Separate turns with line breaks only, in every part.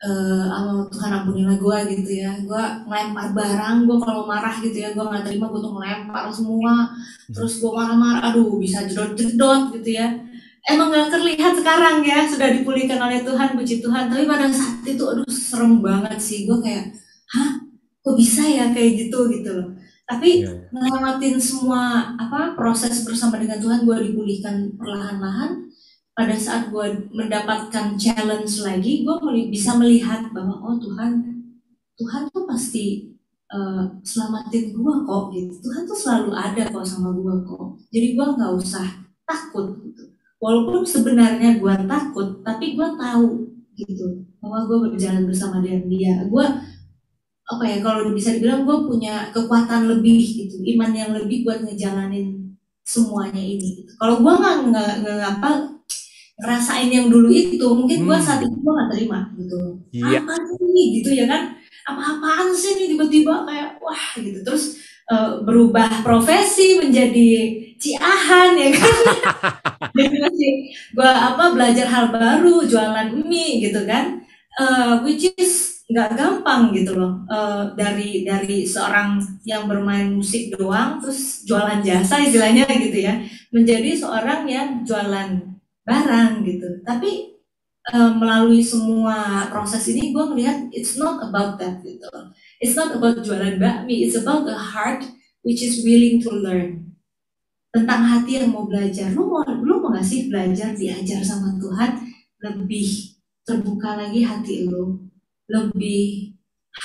sama Tuhan ampunilah gue gitu ya, gue ngelempar barang, gue kalau marah gitu ya, gue nggak terima, gue tuh ngelempar semua, terus gue marah-marah, aduh bisa jedot-jedot gitu ya. Emang gak terlihat sekarang ya, sudah dipulihkan oleh Tuhan, puji Tuhan, tapi pada saat itu aduh serem banget sih, gue kayak, hah kok bisa ya kayak gitu gitu loh.
Iya,
Tapi
iya.
ngelewatin semua apa proses bersama dengan Tuhan, gue dipulihkan perlahan-lahan. Pada saat gue mendapatkan challenge lagi, gue bisa melihat bahwa oh Tuhan, Tuhan tuh pasti selamatin gue kok gitu. Tuhan tuh selalu ada kok sama gue kok. Jadi gue nggak usah takut gitu. Walaupun sebenarnya gue takut, tapi gue tahu gitu bahwa gue berjalan bersama dengan dia. Gue apa ya, kalau bisa dibilang gue punya kekuatan lebih gitu, iman yang lebih buat ngejalanin semuanya ini gitu. Kalau gue nggak apa ngerasain yang dulu itu, mungkin gue saat itu
Hmm,
gue gak terima gitu.
iya.
Apa sih gitu ya kan, apa-apaan sih nih tiba-tiba kayak wah gitu. Terus berubah profesi menjadi ciahan ya kan. Jadi masih gue apa belajar hal baru, jualan mie gitu kan. Which is nggak gampang gitu loh. Dari seorang yang bermain musik doang terus jualan jasa istilahnya gitu ya, menjadi seorang yang jualan barang gitu. Tapi melalui semua proses ini gue melihat it's not about that gitu loh. It's not about jualan bakmi, it's about a heart which is willing to learn, tentang hati yang mau belajar. Lu mau nggak sih belajar diajar sama Tuhan, lebih terbuka lagi hati lu, lebih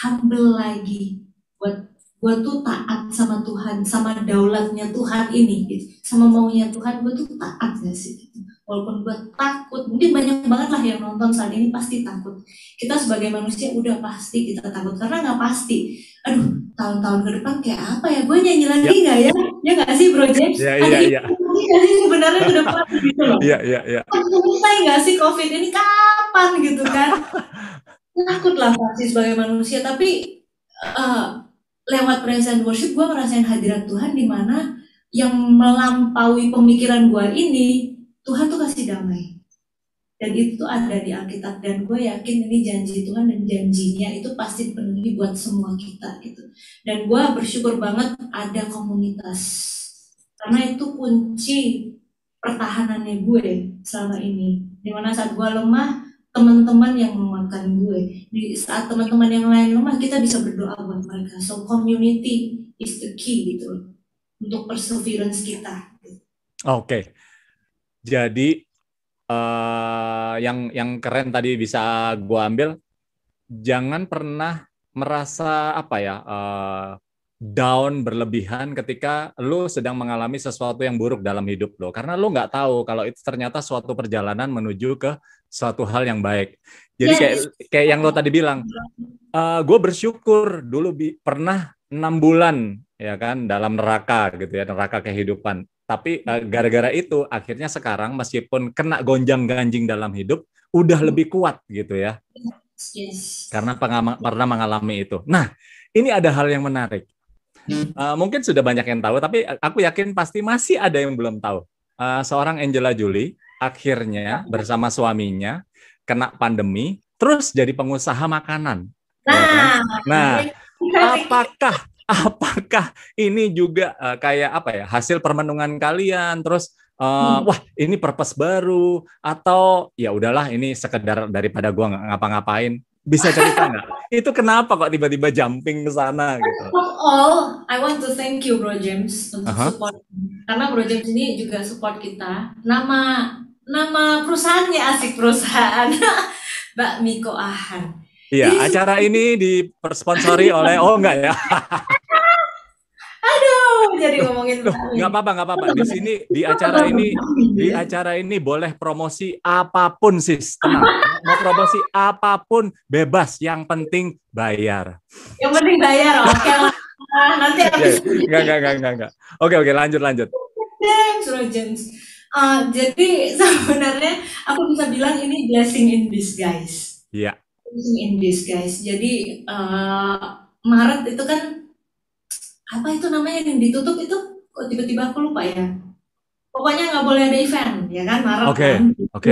humble lagi buat gue tuh taat sama Tuhan, sama daulatnya Tuhan ini gitu, sama maunya Tuhan, gue tuh taat gak sih gitu. Walaupun gue takut, mungkin banyak banget lah yang nonton saat ini pasti takut. Kita sebagai manusia udah pasti kita takut karena nggak pasti. Aduh, tahun-tahun ke depan kayak apa ya, gue nyanyi lagi
Ya,
nggak ya? Ya nggak sih Bro James?
iya,
Ada
iya, iya.
impact nggak sih sebenarnya ke depan gitu loh.
Iya, iya, iya.
Selesai nggak sih COVID ini kapan gitu kan? Takut lah pasti sebagai manusia, tapi eh, lewat praise and worship gue ngerasain hadirat Tuhan di mana yang melampaui pemikiran gue ini, Tuhan tuh kasih damai. Dan itu tuh ada di Alkitab dan gue yakin ini janji Tuhan dan janjinya itu pasti dipenuhi buat semua kita gitu. Dan gue bersyukur banget ada komunitas karena itu kunci pertahanannya gue selama ini. Dimana saat gue lemah, teman-teman yang menguatkan gue. Di saat teman-teman yang lain lemah, kita bisa berdoa buat mereka. So community is the key gitu untuk perseverance kita.
Oke. Jadi yang keren tadi bisa gua ambil, jangan pernah merasa apa ya, down berlebihan ketika lu sedang mengalami sesuatu yang buruk dalam hidup lo, karena lu nggak tahu kalau itu ternyata suatu perjalanan menuju ke suatu hal yang baik. Jadi kayak
Yes.
kayak yang lo tadi bilang, gue bersyukur dulu pernah 6 bulan ya kan dalam neraka gitu ya, neraka kehidupan. Tapi gara-gara itu akhirnya sekarang meskipun kena gonjang-ganjing dalam hidup udah lebih kuat gitu ya,
Yes.
karena pernah mengalami itu. Nah, ini ada hal yang menarik. Mungkin sudah banyak yang tahu, tapi aku yakin pasti masih ada yang belum tahu. Seorang Angela Jolie akhirnya bersama suaminya kena pandemi, terus jadi pengusaha makanan, ya kan?
Nah,
Nah,
ini menarik.
apakah ini juga kayak apa ya, hasil permenungan kalian? Terus wah ini purpose baru atau ya udahlah ini sekedar daripada gua nggak ngapa-ngapain? Bisa cerita nggak? Itu kenapa kok tiba-tiba jumping ke sana gitu?
Of all, I want to thank you Bro James untuk
Aha.
support. Karena Bro James ini juga support kita. Nama perusahaannya asik perusahaan. Mbak Miko Ahan.
Iya,
Jadi
acara ini disponsori oleh, oh enggak ya?
aduh, jadi
Loh,
ngomongin
loh,
Mbak Mi.
nggak apa-apa, nggak apa-apa. Di sini di
Ya.
acara ini boleh promosi apapun, sis. Tenang. Mau promosi apapun bebas, yang penting bayar.
Yang penting bayar, oke lah. Nanti
Ya,
habis
ya. Enggak. Oke, oke, lanjut, lanjut.
James, Bro James. Jadi sebenarnya aku bisa bilang ini blessing in disguise.
Iya.
Blessing in disguise. Jadi Maret itu kan apa itu namanya yang ditutup itu, kok tiba-tiba aku lupa ya. Pokoknya nggak boleh ada event, ya kan, Maret kan,
Oke, oke.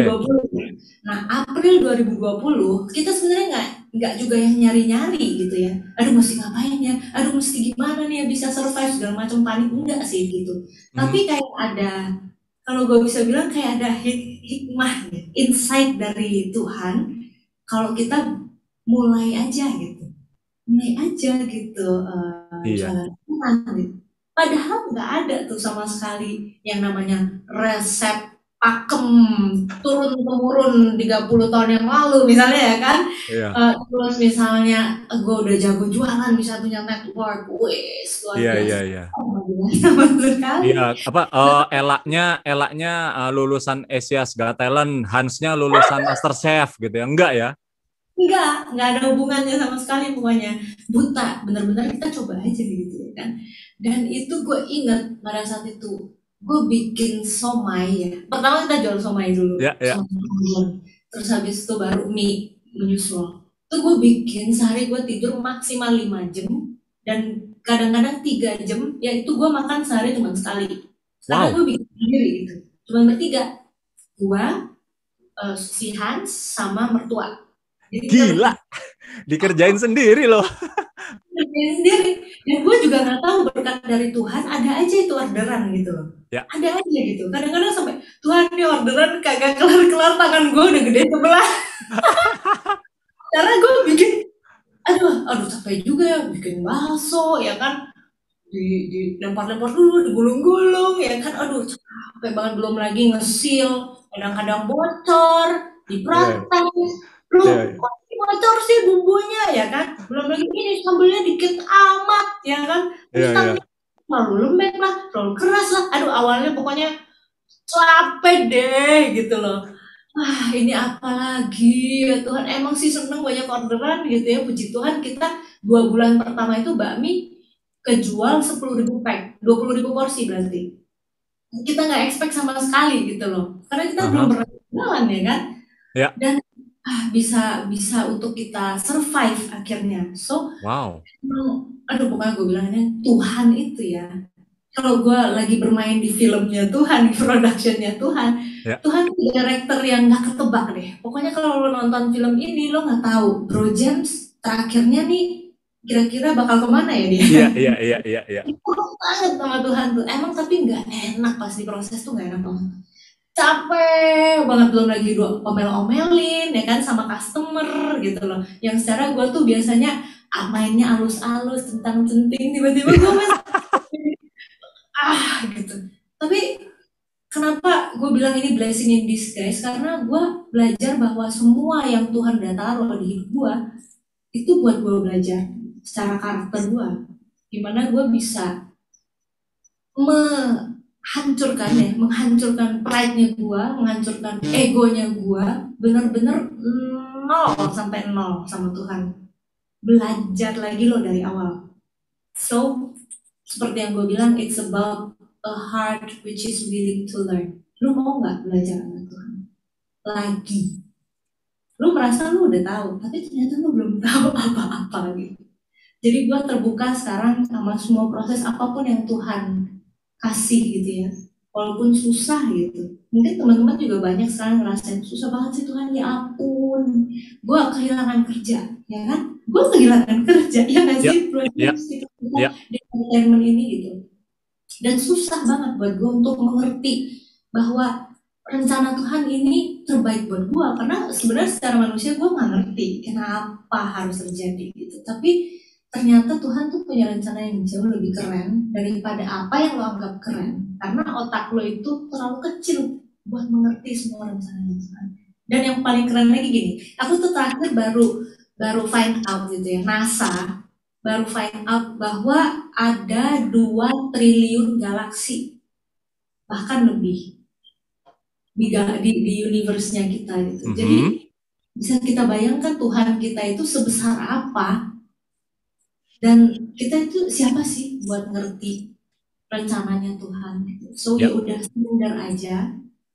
2020. Nah, April 2020, kita sebenarnya nggak nggak juga yang nyari-nyari gitu ya. Aduh mesti ngapain ya? Aduh mesti gimana nih ya bisa survive segala macam, panik enggak sih gitu.
Mhm.
Tapi kayak ada, kalau gue bisa bilang kayak ada hikmah, ya, insight dari Tuhan. Kalau kita mulai aja gitu, mulai aja gitu
Iya.
jualan Tuhan gitu. Padahal nggak ada tuh sama sekali yang namanya resep pakem turun temurun 30 tahun yang lalu misalnya ya kan.
Iya.
Terus misalnya gue udah jago jualan, bisa punya network, wes luar
Iya, iya,
biasa.
iya.
Oh, nggak juga sama sekali.
Iya, apa elaknya lulusan Asia's Got Talent, Hansnya lulusan MasterChef gitu ya. Enggak ya?
Nggak ada hubungannya sama sekali pokoknya. Buta, bener-bener kita coba aja gitu ya kan. Dan itu gue inget pada saat itu, gue bikin somai ya. Pertama kita jual somai dulu,
Ya, ya.
somai. Terus habis itu baru mie menyusul. Itu gue bikin sehari gue tidur maksimal 5 jam. Dan kadang-kadang 3 jam, ya itu gue makan sehari cuma sekali. Karena
Wow,
gue bikin sendiri gitu. Cuma bertiga. Gue, si Hans, sama mertua. Jadi kita
gila. Dikerjain sendiri loh.
berkerjain sendiri. Dan gue juga nggak tahu, berkat dari Tuhan ada aja itu orderan gitu loh.
Ya.
Ada aja gitu. Kadang-kadang sampai Tuhan ini orderan kagak kelar-kelar, tangan gue udah gede sebelah. Karena gue bikin, aduh capek juga ya bikin bakso ya kan. Di lempar-lempar dulu, digulung-gulung ya kan. Aduh capek banget, belum lagi ngesil. Kadang-kadang bocor,
Iya,
dipraktek. Loh,
iya, iya.
kok bocor sih bumbunya ya kan? Belum lagi ini sambelnya dikit amat ya kan?
Iya,
Terus
iya.
tangannya terlalu lembek lah, terlalu keras lah. Aduh awalnya pokoknya capek deh gitu loh. Wah ini apa lagi ya Tuhan, emang sih seneng banyak orderan gitu ya. Puji Tuhan kita 2 bulan pertama itu bakmi kejual 10.000 pack, 20.000 porsi berarti. Kita nggak expect sama sekali gitu loh. Karena kita belum
Aha.
pernah jualan ya kan.
Ya.
Dan bisa bisa untuk kita survive akhirnya. So,
Wow.
aduh pokoknya gue bilangnya Tuhan itu ya. Kalau gue lagi bermain di filmnya Tuhan, di productionnya Tuhan,
Ya.
Tuhan itu director yang nggak ketebak deh. Pokoknya kalau lo nonton film ini lo nggak tahu Bro James terakhirnya nih kira-kira bakal kemana ya dia.
Iya, iya, iya, iya, iya.
Kurang banget sama Tuhan tuh. Emang tapi nggak enak pas di proses tuh, nggak enak banget. Capek banget, belum lagi gue omel-omelin ya kan sama customer gitu loh. Yang secara gue tuh biasanya mainnya alus-alus, centang-centing, tiba-tiba gue masih gitu. Tapi kenapa gue bilang ini blessing in disguise? Karena gue belajar bahwa semua yang Tuhan udah taruh di hidup gue itu buat gue belajar secara karakter gue. Gimana gue bisa menghancurkan pride-nya gue, menghancurkan egonya gue, bener-bener nol sampai nol sama Tuhan. Belajar lagi lo dari awal. So, seperti yang gue bilang, it's about a heart which is willing to learn. Lu mau nggak belajar sama Tuhan? Lagi. Lu merasa lu udah tahu, tapi ternyata lu belum tahu apa-apa gitu. Jadi gue terbuka sekarang sama semua proses apapun yang Tuhan kasih gitu ya. Walaupun susah gitu. Mungkin teman-teman juga banyak sekarang ngerasain susah banget sih Tuhan, ya ampun. Gue kehilangan kerja, ya kan? Gue kehilangan kerja, ya nggak
Ya,
sih?
ya, ya.
Di entertainment ini gitu. Dan susah banget buat gue untuk mengerti bahwa rencana Tuhan ini terbaik buat gue. Karena sebenarnya secara manusia gue nggak ngerti kenapa harus terjadi gitu. Tapi ternyata Tuhan tuh punya rencana yang jauh lebih keren daripada apa yang lo anggap keren. Karena otak lo itu terlalu kecil buat mengerti semua rencananya Tuhan. Dan yang paling keren lagi gini, aku tuh terakhir baru find out gitu ya, NASA baru find out bahwa ada 2 triliun galaksi, bahkan lebih di universe-nya kita gitu. Jadi bisa kita bayangkan Tuhan kita itu sebesar apa, dan kita itu siapa sih buat ngerti rencananya Tuhan gitu. So ya udah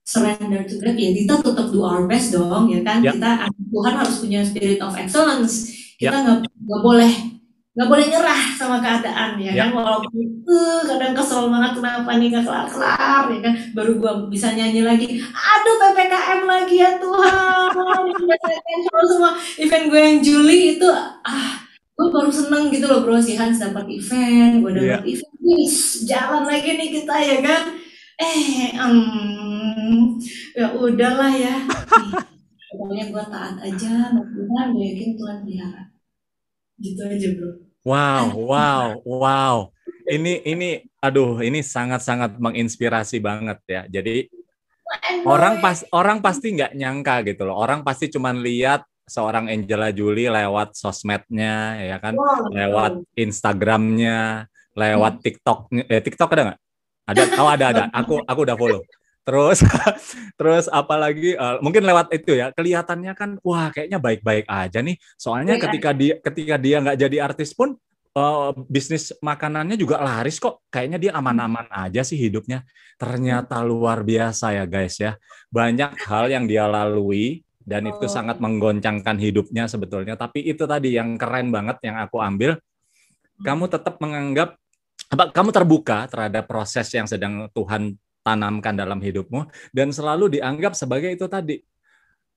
surrender to God ya, kita tetap do our best dong ya kan. Kita Tuhan harus punya spirit of excellence, kita nggak boleh nggak boleh nyerah sama keadaan ya kan,
Ya.
walaupun kadang kesel banget kenapa nih nggak kelar-kelar ya kan, baru gua bisa nyanyi lagi, aduh PPKM lagi ya Tuhan, menyelesaikan semua event gue yang Juli itu, gue baru seneng gitu loh bro, si Hans dapat event, gue dapat
Iya.
event, wis jalan lagi nih kita ya kan, ya udahlah ya, pokoknya gue taat aja sama Tuhan, gue yakin Tuhan pelihara, gitu aja bro.
Wow, wow, wow. Aduh, ini sangat-sangat menginspirasi banget ya. Jadi orang pasti nggak nyangka gitu loh. Orang pasti cuman lihat seorang Angela Jolie lewat sosmednya, ya kan,
Wow,
lewat
betul.
Instagramnya, lewat TikToknya. TikTok ada nggak? Ada. Oh, ada. Aku udah follow. Terus, terus apalagi mungkin lewat itu ya, kelihatannya kan, wah kayaknya baik-baik aja nih. Soalnya
Baik,
ketika dia nggak jadi artis pun, bisnis makanannya juga laris kok. Kayaknya dia aman-aman aja sih hidupnya. Ternyata luar biasa ya guys ya. Banyak hal yang dia lalui dan itu sangat menggoncangkan hidupnya sebetulnya. Tapi itu tadi yang keren banget yang aku ambil. Kamu tetap menganggap kamu terbuka terhadap proses yang sedang Tuhan tanamkan dalam hidupmu dan selalu dianggap sebagai itu tadi.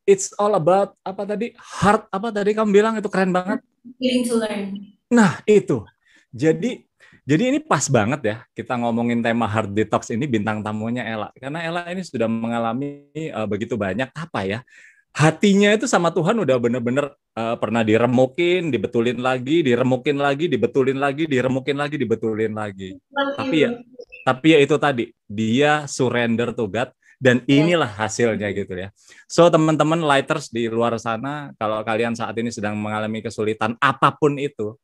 It's all about apa tadi? Heart apa tadi kamu bilang itu keren banget.
willing to learn.
Nah, itu. Jadi ini pas banget ya kita ngomongin tema hard detox ini bintang tamunya Ella. Karena Ella ini sudah mengalami begitu banyak apa ya? Hatinya itu sama Tuhan udah bener-bener pernah diremukin, dibetulin lagi, diremukin lagi, dibetulin lagi, diremukin lagi, dibetulin lagi.
Love
Tapi ya,
you.
tapi ya itu tadi, dia surrender to God dan
Yes.
inilah hasilnya gitu ya. So teman-teman lighters di luar sana, kalau kalian saat ini sedang mengalami kesulitan apapun itu,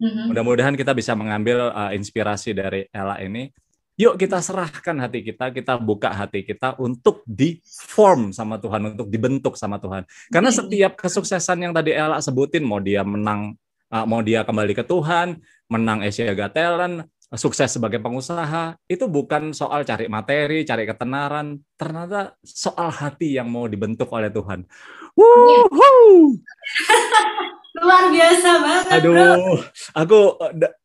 mudah-mudahan kita bisa mengambil inspirasi dari Ella ini. Yuk kita serahkan hati kita buka hati kita untuk di-form sama Tuhan, untuk dibentuk sama Tuhan. Karena setiap kesuksesan yang tadi Ella sebutin, mau dia menang, mau dia kembali ke Tuhan, menang Asia Got Talent, sukses sebagai pengusaha, itu bukan soal cari materi, cari ketenaran, ternyata soal hati yang mau dibentuk oleh Tuhan. Wuhuu!
Luar biasa banget, bro.
Aduh, aku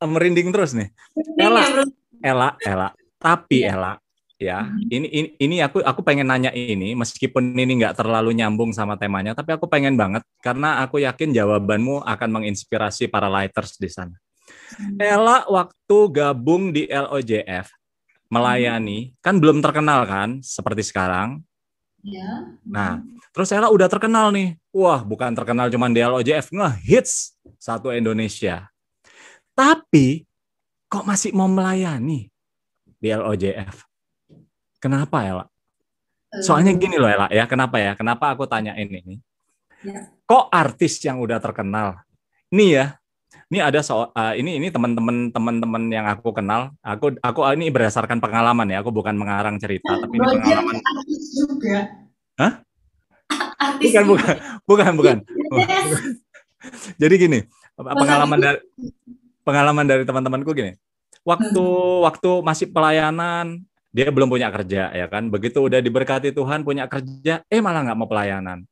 merinding terus nih.
Penting
Ella,
ya, bro.
Ella. Tapi
Iya.
Ella, ya, ini aku pengen nanya ini, meskipun ini nggak terlalu nyambung sama temanya, tapi aku pengen banget karena aku yakin jawabanmu akan menginspirasi para lighters di sana. Ella waktu gabung di LOJF melayani, kan belum terkenal kan, seperti sekarang.
Ya.
Nah, terus Ella udah terkenal nih. Wah, bukan terkenal cuma di LOJF, ngehits satu Indonesia. Tapi kok masih mau melayani di LOJF? Kenapa Ella? Soalnya gini loh Ella ya, kenapa ya? Kenapa aku tanyain ini?
Ya.
Kok artis yang udah terkenal? Nih ya, ini ada ini teman-teman yang aku kenal. Aku ini berdasarkan pengalaman ya. Aku bukan mengarang cerita, tapi ini
Roger
pengalaman.
artis juga.
Hah?
Artis
Bukan,
juga.
bukan.
Yes.
Jadi gini,
Masa itu?
pengalaman dari teman-temanku gini. Waktu masih pelayanan, dia belum punya kerja ya kan. Begitu udah diberkati Tuhan punya kerja, malah nggak mau pelayanan.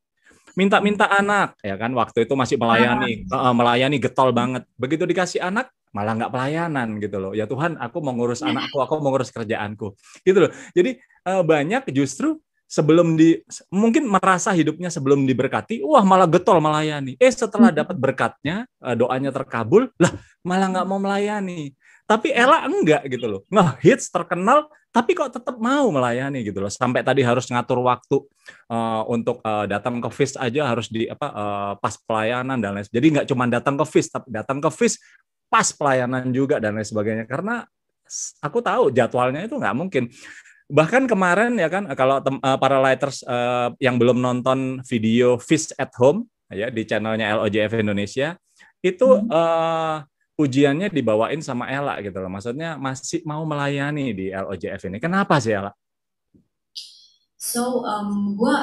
Minta-minta anak ya kan. Waktu itu masih melayani getol banget. Begitu dikasih anak, malah nggak pelayanan gitu loh. Ya Tuhan, aku mau ngurus anakku, aku mau ngurus kerjaanku. Gitu loh. Jadi banyak justru mungkin merasa hidupnya sebelum diberkati, wah malah getol melayani. Setelah dapat berkatnya, doanya terkabul, lah malah nggak mau melayani. Tapi Ella enggak gitu loh. Ngehits terkenal, tapi kok tetap mau melayani gitu loh. Sampai tadi harus ngatur waktu untuk datang ke FIS aja harus pas pelayanan dan lain sebagainya. Jadi nggak cuma datang ke FIS, tapi datang ke FIS pas pelayanan juga dan lain sebagainya. Karena aku tahu jadwalnya itu nggak mungkin. Bahkan kemarin ya kan, kalau para lighters yang belum nonton video Fish at Home ya di channelnya LOJF Indonesia, itu ujiannya dibawain sama Ella gitu loh. Maksudnya masih mau melayani di LOJF ini. Kenapa sih Ella?
So, gue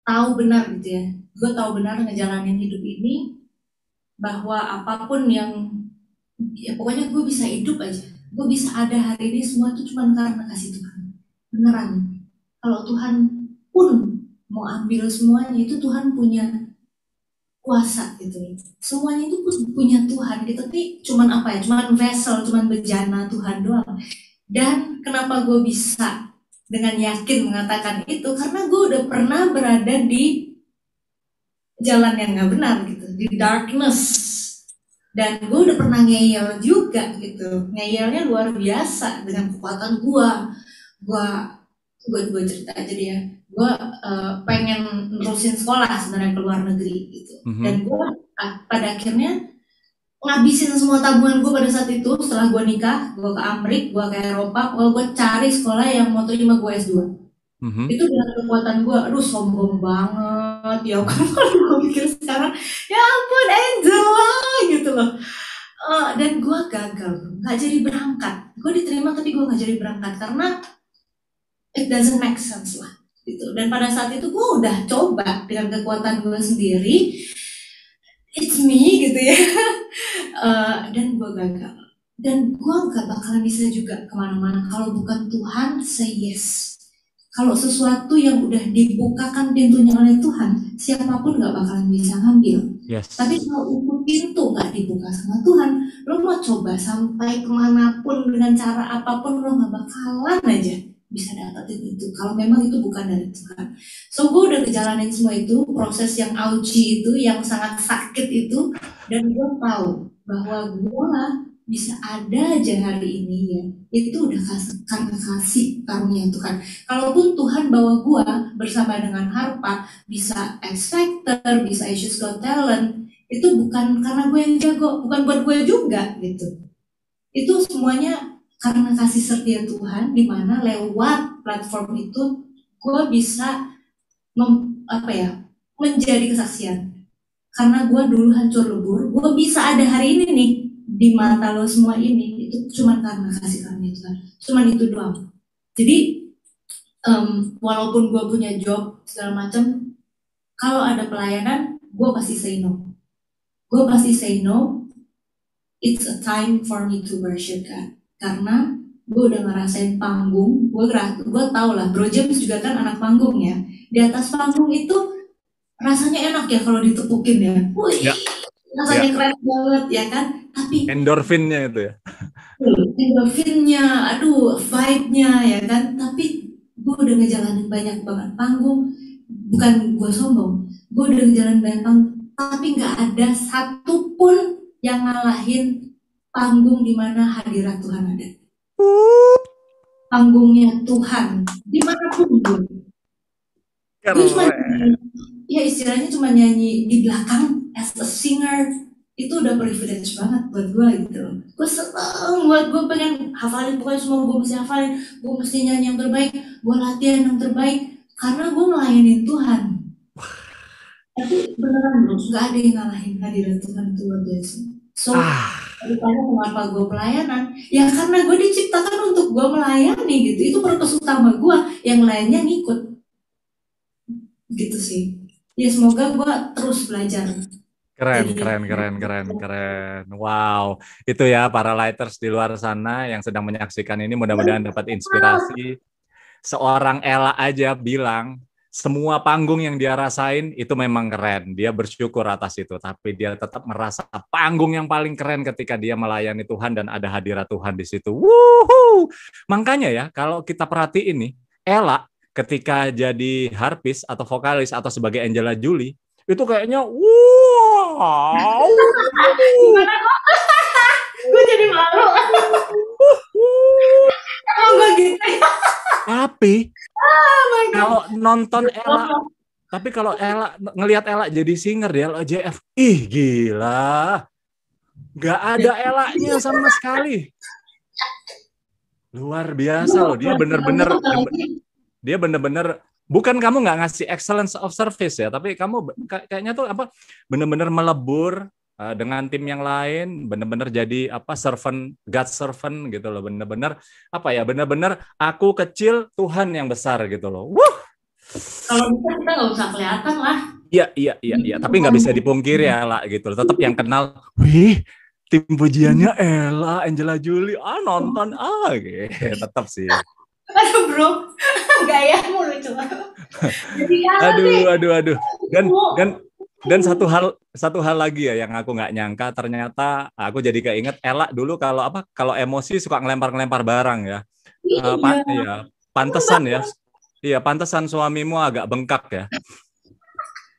tahu benar gitu ya. Gue tahu benar ngejalanin hidup ini bahwa apapun yang ya pokoknya gue bisa hidup aja. Gue bisa ada hari ini semua itu cuma karena kasih Tuhan. Beneran. Kalau Tuhan pun mau ambil semuanya itu Tuhan punya kuasa gitu. Semuanya itu punya Tuhan gitu, tapi cuman apa ya, cuman vessel, cuman bejana Tuhan doang. Dan kenapa gue bisa dengan yakin mengatakan itu, karena gue udah pernah berada di jalan yang gak benar gitu, di darkness. Dan gue udah pernah ngeyel juga gitu, ngeyelnya luar biasa dengan kekuatan gue cerita aja dia. Gue pengen nerusin sekolah sebenarnya ke luar negeri gitu. Dan gue pada akhirnya ngabisin semua tabungan gue pada saat itu. Setelah gue nikah, gue ke Amerika, gue ke Eropa, gue cari sekolah yang mau terima gue S2. Itu dengan kekuatan gue, aduh sombong banget ya kan. Kalau gue pikir sekarang, ya ampun Angela gitu loh. Dan gue gagal, gak jadi berangkat. Gue diterima tapi gue gak jadi berangkat karena it doesn't make sense lah gitu. Dan pada saat itu gue udah coba dengan kekuatan gue sendiri, it's me gitu ya. Dan gue gagal. Dan gue gak bakalan bisa juga kemana-mana kalau bukan Tuhan say yes. Kalau sesuatu yang udah dibukakan pintunya oleh Tuhan, siapapun gak bakalan bisa ngambil.
Yes.
Tapi kalau itu pintu gak dibuka sama Tuhan, lo mau coba sampai kemanapun dengan cara apapun, lo gak bakalan aja bisa dapetin itu kalau memang itu bukan dari Tuhan. So gue udah ngejalanin semua itu, proses yang auci itu, yang sangat sakit itu, dan gue tahu bahwa gue bisa ada aja hari ini ya, itu udah karena kasih karunia Tuhan. Kalaupun Tuhan bawa gue bersama dengan Harpa bisa X Factor, bisa Asia's Got Talent, itu bukan karena gue yang jago, bukan buat gue juga gitu. Itu semuanya karena kasih setia Tuhan, di mana lewat platform itu gue bisa menjadi kesaksian. Karena gue dulu hancur lebur, gue bisa ada hari ini nih di mata lo semua ini, itu cuma karena kasih karunia Tuhan. Cuma itu doang. Jadi walaupun gue punya job segala macam, kalau ada pelayanan gue pasti say no. Gue pasti say no. It's a time for me to worship God. Karena gue udah ngerasain panggung, gue tau lah, Bro James juga kan anak panggung ya. Di atas panggung itu rasanya enak ya kalau ditepukin ya. Wih, rasanya keren banget ya kan. Tapi
endorfinnya itu ya.
Endorfinnya, aduh, vibe-nya ya kan. Tapi gue udah ngejalanin banyak banget panggung. Bukan gue sombong, gue udah ngejalanin banyak panggung. Tapi nggak ada satupun yang ngalahin panggung di mana hadirat Tuhan ada. Panggungnya Tuhan dimanapun gue. Gue cuma, ya istilahnya cuma nyanyi di belakang as a singer, itu udah privilege banget buat gue gitu. Gue seneng buat gue pengen hafalin, pokoknya semua gue mesti hafalin, gue mesti nyanyi yang terbaik, gue latihan yang terbaik, karena gue ngelayanin Tuhan. Tapi beneran bro, gak ada yang ngalahin hadirat Tuhan itu luar biasa. So, ditanya mengapa gue pelayanan, ya karena gue diciptakan untuk gue melayani gitu. Itu purpose utama gue, yang lainnya ngikut gitu sih. Ya semoga gue terus belajar.
Keren. Wow, itu ya para lighters di luar sana yang sedang menyaksikan ini, mudah-mudahan dapat inspirasi. Seorang Ella aja bilang semua panggung yang dia rasain itu memang keren. Dia bersyukur atas itu, tapi dia tetap merasa panggung yang paling keren ketika dia melayani Tuhan dan ada hadirat Tuhan di situ. Wuhu! Makanya ya, kalau kita perhatiin nih, Ella ketika jadi harpis atau vokalis atau sebagai Angela Julie, itu kayaknya wow.
Gimana kok? Gue jadi malu. Emang gue gitu.
Tapi kalau nonton Ella, tapi kalau Ella ngelihat Ella jadi singer di LOJF, ih gila, nggak ada Ella-nya sama sekali, luar biasa loh. Dia bener-bener bukan kamu nggak ngasih excellence of service ya, tapi kamu kayaknya tuh bener-bener melebur dengan tim yang lain, bener-bener jadi servant, God servant gitu loh, bener-bener bener-bener aku kecil, Tuhan yang besar gitu loh.
Kalau bisa kita nggak usah kelihatan lah.
Iya, tapi nggak bisa dipungkiri ya lah gitu loh. Tetap yang kenal, wih, tim pujiannya Ella, Angela Julie, nonton gitu, tetap sih.
Aduh bro, gayamu lucu banget.
Aduh. Dan satu hal lagi ya yang aku nggak nyangka, ternyata aku jadi keinget Ella dulu kalau apa kalau emosi suka ngelempar-ngelempar barang ya.
Iya,
Iya,
emang
pantesan ya.
bagus.
Iya, pantesan suamimu agak bengkak ya.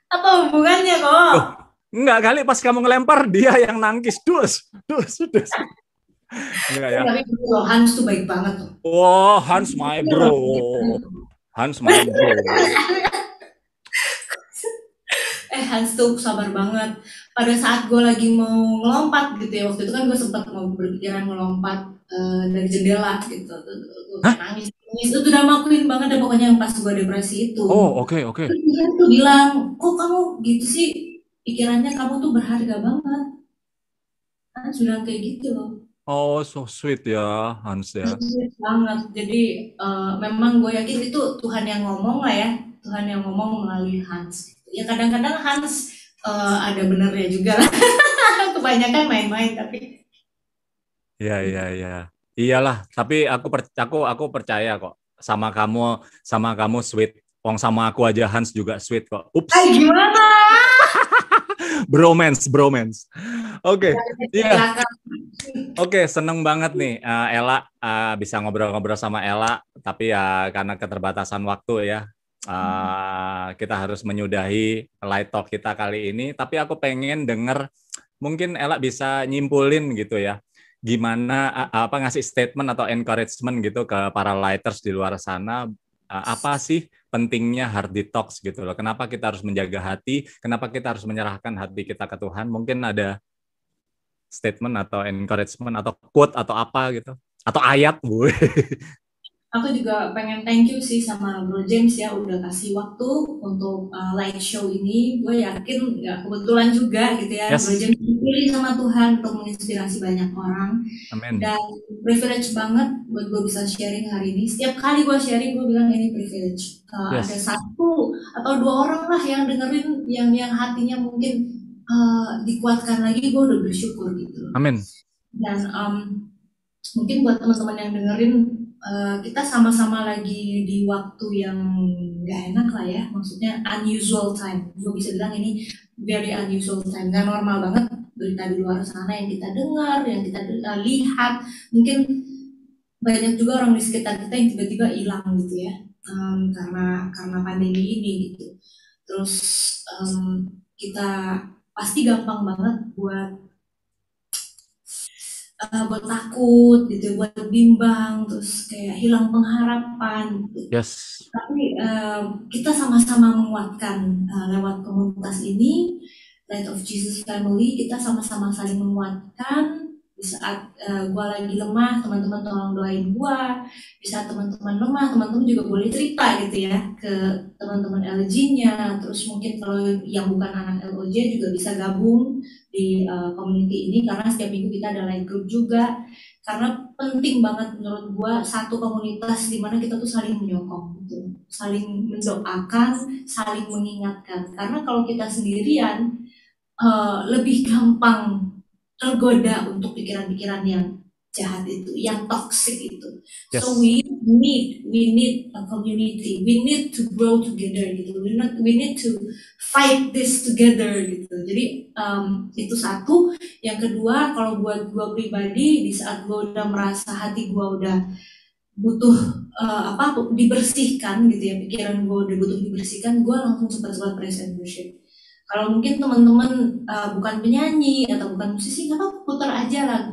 Apa hubungannya kok?
Loh, enggak kali pas kamu ngelempar dia yang nangkis. Dus, dus, dus. Enggak ya.
Tapi betul loh, Hans tuh baik banget tuh.
Oh, Hans my bro. Hans my bro.
Hans tuh sabar banget. Pada saat gue lagi mau ngelompat gitu ya, waktu itu kan gue sempat mau berpikiran melompat dari jendela gitu. Tuh
Hah?
kayak nangis, nangis. Itu drama queen banget deh pokoknya yang pas gue depresi itu.
Oh, oke, oke.
Terus dia tuh bilang, kok kamu gitu sih? Pikirannya kamu tuh berharga banget. Hans bilang kayak gitu loh.
Oh, so sweet ya, Hans ya.
Sweet banget. Jadi memang gue yakin itu Tuhan yang ngomong lah ya. Tuhan yang ngomong melalui Hans. Ya kadang-kadang Hans ada benernya juga lah. Kebanyakan main-main tapi
Iya, iya, iya. Iyalah, tapi aku percaya kok sama kamu sweet. Wong sama aku aja Hans juga sweet kok. Ups.
gimana?
Bromance, bromance. Oke. Iya.
Silakan.
Oke, seneng banget nih Ella bisa ngobrol-ngobrol sama Ella, tapi ya karena keterbatasan waktu ya, kita harus menyudahi light talk kita kali ini. Tapi aku pengen denger, mungkin Ella bisa nyimpulin gitu ya, gimana apa ngasih statement atau encouragement gitu ke para lighters di luar sana, apa sih pentingnya heart detox gitu loh. Kenapa kita harus menjaga hati, kenapa kita harus menyerahkan hati kita ke Tuhan? Mungkin ada statement atau encouragement atau quote atau apa gitu atau ayat gue.
Aku juga pengen thank you sih sama Bro James ya udah kasih waktu untuk live show ini. Gue yakin ya kebetulan juga gitu ya Bro
Yes,
James dipilih sama Tuhan untuk menginspirasi banyak orang.
amin.
Dan privilege banget buat gue bisa sharing hari ini. Setiap kali gue sharing gue bilang ini privilege. Ada
Yes,
satu atau dua orang lah yang dengerin yang hatinya mungkin dikuatkan lagi, gue udah bersyukur gitu.
amin.
Dan mungkin buat teman-teman yang dengerin kita sama-sama lagi di waktu yang gak enak lah ya, maksudnya unusual time. Gue bisa bilang ini very unusual time, gak normal banget berita di luar sana yang kita dengar, yang kita lihat. Mungkin banyak juga orang di sekitar kita yang tiba-tiba hilang gitu ya, karena pandemi ini gitu. Terus kita pasti gampang banget buat takut gitu, buat bimbang, terus kayak hilang pengharapan gitu.
Yes.
Tapi kita sama-sama menguatkan lewat komunitas ini, Light of Jesus Family, kita sama-sama saling menguatkan. Di saat gue lagi lemah, teman-teman tolong doain gue. Di saat teman-teman lemah, teman-teman juga boleh cerita gitu ya ke teman-teman LG-nya. Terus mungkin kalau yang bukan anak LOJ juga bisa gabung di community ini karena setiap minggu kita ada live group juga. Karena penting banget menurut gua satu komunitas di mana kita tuh saling menyokong gitu, saling mendoakan, saling mengingatkan. Karena kalau kita sendirian lebih gampang tergoda untuk pikiran-pikiran yang jahat itu, yang toxic itu. So
Yes.
we need a community. We need to grow together gitu. We need to fight this together gitu. Jadi itu satu. Yang kedua, kalau buat gue pribadi, di saat gue udah merasa hati gue udah butuh dibersihkan gitu ya, pikiran gue udah butuh dibersihkan, gue langsung cepat-cepat praise and worship. Kalau mungkin teman-teman bukan penyanyi atau bukan musisi, nggak apa-apa, putar aja lagu,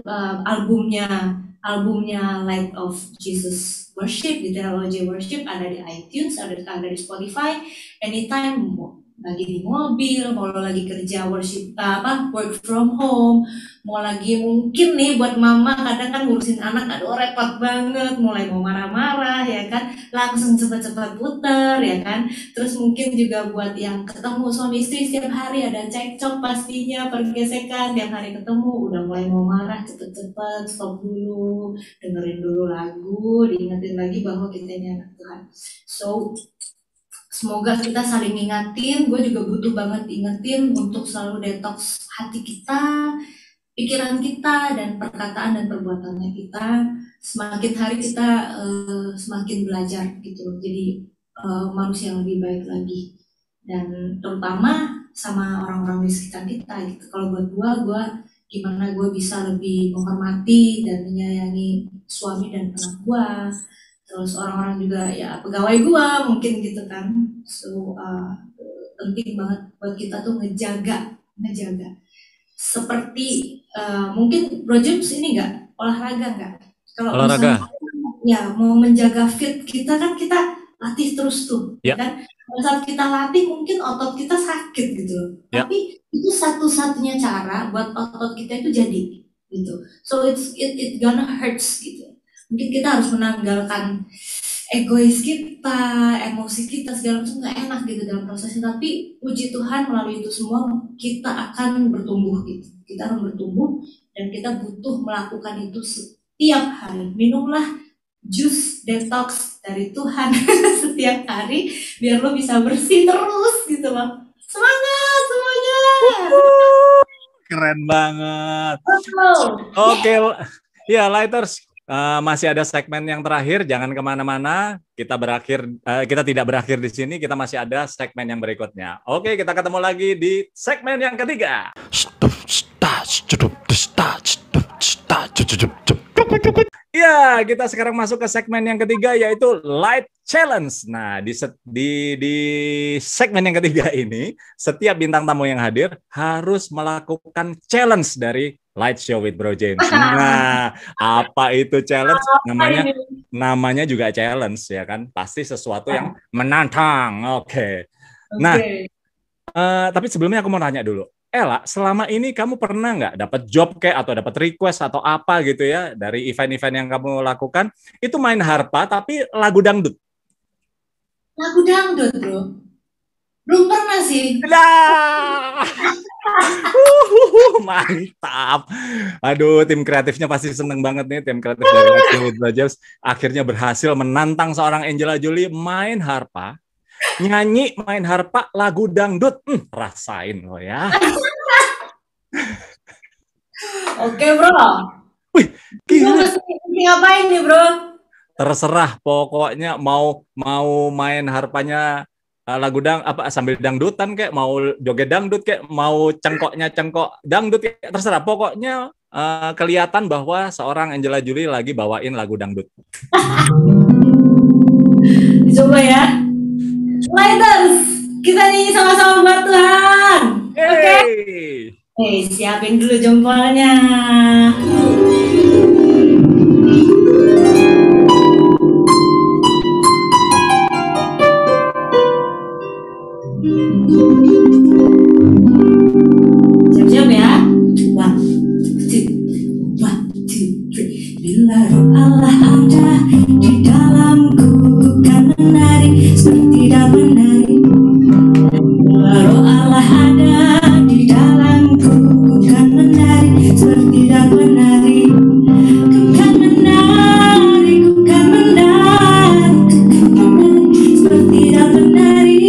albumnya Light of Jesus Worship gitu ya, LOJ Worship, ada di iTunes, ada di Spotify, anytime, lagi di mobil, mau lagi kerja worship work from home, mau lagi mungkin nih buat mama kadang kan ngurusin anak, aduh repot banget, mulai mau marah-marah ya kan, langsung cepat-cepat putar ya kan. Terus mungkin juga buat yang ketemu suami istri setiap hari ada cekcok pastinya, pergesekan, tiap hari ketemu udah mulai mau marah, cepet-cepet stop dulu, dengerin dulu lagu, diingetin lagi bahwa kita ini anak Tuhan. So semoga kita saling ngingatin, gue juga butuh banget diingetin untuk selalu detox hati kita, pikiran kita, dan perkataan dan perbuatannya kita. Semakin hari kita semakin belajar gitu, jadi manusia yang lebih baik lagi. Dan terutama sama orang-orang di sekitar kita gitu. Kalau buat gue gimana gue bisa lebih menghormati dan menyayangi suami dan anak gue, terus orang-orang juga ya pegawai gue mungkin gitu kan. So penting banget buat kita tuh ngejaga seperti mungkin Bro James ini nggak olahraga nggak? Kalau misalnya ya mau menjaga fit kita kan kita latih terus tuh, ya kan? Pada saat kita latih mungkin otot kita sakit gitu, tapi itu satu-satunya cara buat otot kita itu jadi gitu. So it gonna hurts gitu. Mungkin kita harus menanggalkan egois kita, emosi kita segala macam nggak enak gitu dalam prosesnya. Tapi puji Tuhan melalui itu semua kita akan bertumbuh gitu. Kita akan bertumbuh dan kita butuh melakukan itu setiap hari. Minumlah jus detox dari Tuhan setiap hari biar lo bisa bersih terus gitu loh. Semangat semuanya.
Keren banget. Oke, ya Lighters. Masih ada segmen yang terakhir, jangan kemana-mana. Kita tidak berakhir di sini, kita masih ada segmen yang berikutnya. Oke, kita ketemu lagi di segmen yang ketiga. Ya, kita sekarang masuk ke segmen yang ketiga, yaitu Light Challenge. Nah, di segmen yang ketiga ini, setiap bintang tamu yang hadir harus melakukan challenge dari Light Show with Bro James. Nah, apa itu challenge? Namanya juga challenge, ya kan? Pasti sesuatu yang menantang. Oke. Nah, tapi sebelumnya aku mau tanya dulu. Ella, selama ini kamu pernah nggak dapat job kayak atau dapat request atau apa gitu ya dari event-event yang kamu lakukan, itu main harpa tapi lagu dangdut?
Lagu dangdut, Bro? Belum pernah sih.
Mantap. Aduh, tim kreatifnya pasti seneng banget nih, tim kreatif dari Let's Go akhirnya berhasil menantang seorang Angela Jolie main harpa. Nyanyi, main harpa, lagu dangdut. Rasain lo ya.
Oke, Bro.
Wih, gila.
Ngapain nih, Bro?
Terserah, pokoknya mau main harpanya lagu sambil dangdutan kayak, mau joget dangdut kayak, mau cengkok dangdut kayak, terserah. Pokoknya kelihatan bahwa seorang Angela Jolie lagi bawain lagu dangdut.
Coba ya. Lighters, kita nyanyi sama-sama buat Tuhan. Oke? Siapin dulu jempolnya. Siap-siap ya. 1, 2, 3. Bila roh Allah ada di dalamku, kan menari seperti daun menari. Bila roh Allah ada di dalamku, kan menari seperti daun menari. Ku kan menari, ku kan menari, ku kan menari seperti daun menari.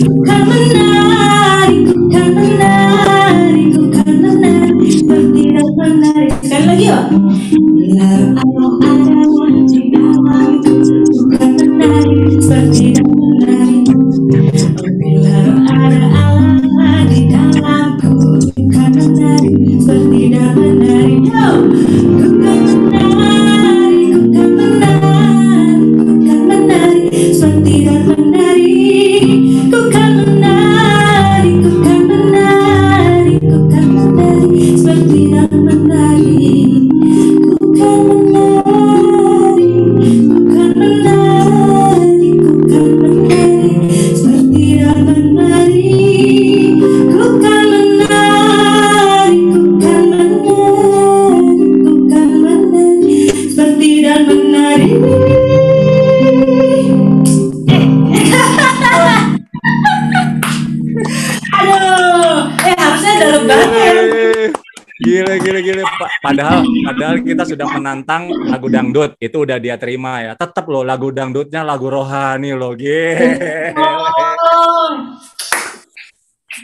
Ku kan menari, ku kan menari, ku kan menari seperti daun menari. Sekali lagi yuk. Bila roh Allah ada di dalamku, ku kan menari seperti daun menari. Bila roh Allah di dalamku, ku kan menari seperti daun menari. Ku kan menari, ku kan menari, ku kan menari seperti daun menari. Ku kan menari, ku kan menari, ku kan menari seperti daun menari. Ku kan menari, ku kan menari, ku kan menari seperti daun menari. Ku kan menari, ku kan menari, ku kan menari seperti daun menari. Aduh, harusnya dalam banget.
Gile. Padahal kita sudah menantang lagu dangdut, itu udah dia terima ya. Tetap loh lagu dangdutnya lagu rohani loh, gile.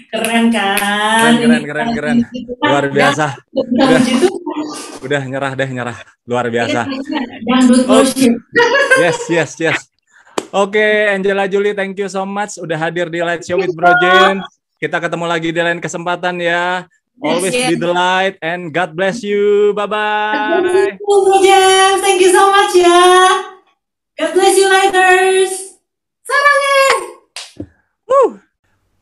Keren kan?
Keren. Luar biasa. Udah nyerah. Luar biasa. Yes. Oke, Angela Jolie, thank you so much udah hadir di Light Show with Bro James. Kita ketemu lagi di lain kesempatan ya.
Yes,
Always
yes.
be the light and God bless you. Bye-bye.
Bro James, thank you so much ya. God bless you, lighters. Sarangnya.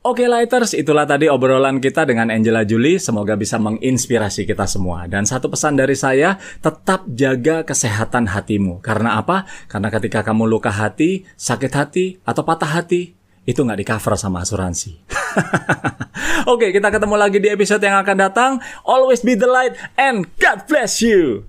Oke Lighters, itulah tadi obrolan kita dengan Angela Julie. Semoga bisa menginspirasi kita semua. Dan satu pesan dari saya, tetap jaga kesehatan hatimu. Karena apa? Karena ketika kamu luka hati, sakit hati, atau patah hati, itu nggak di-cover sama asuransi. Oke, kita ketemu lagi di episode yang akan datang. Always be the light and God bless you.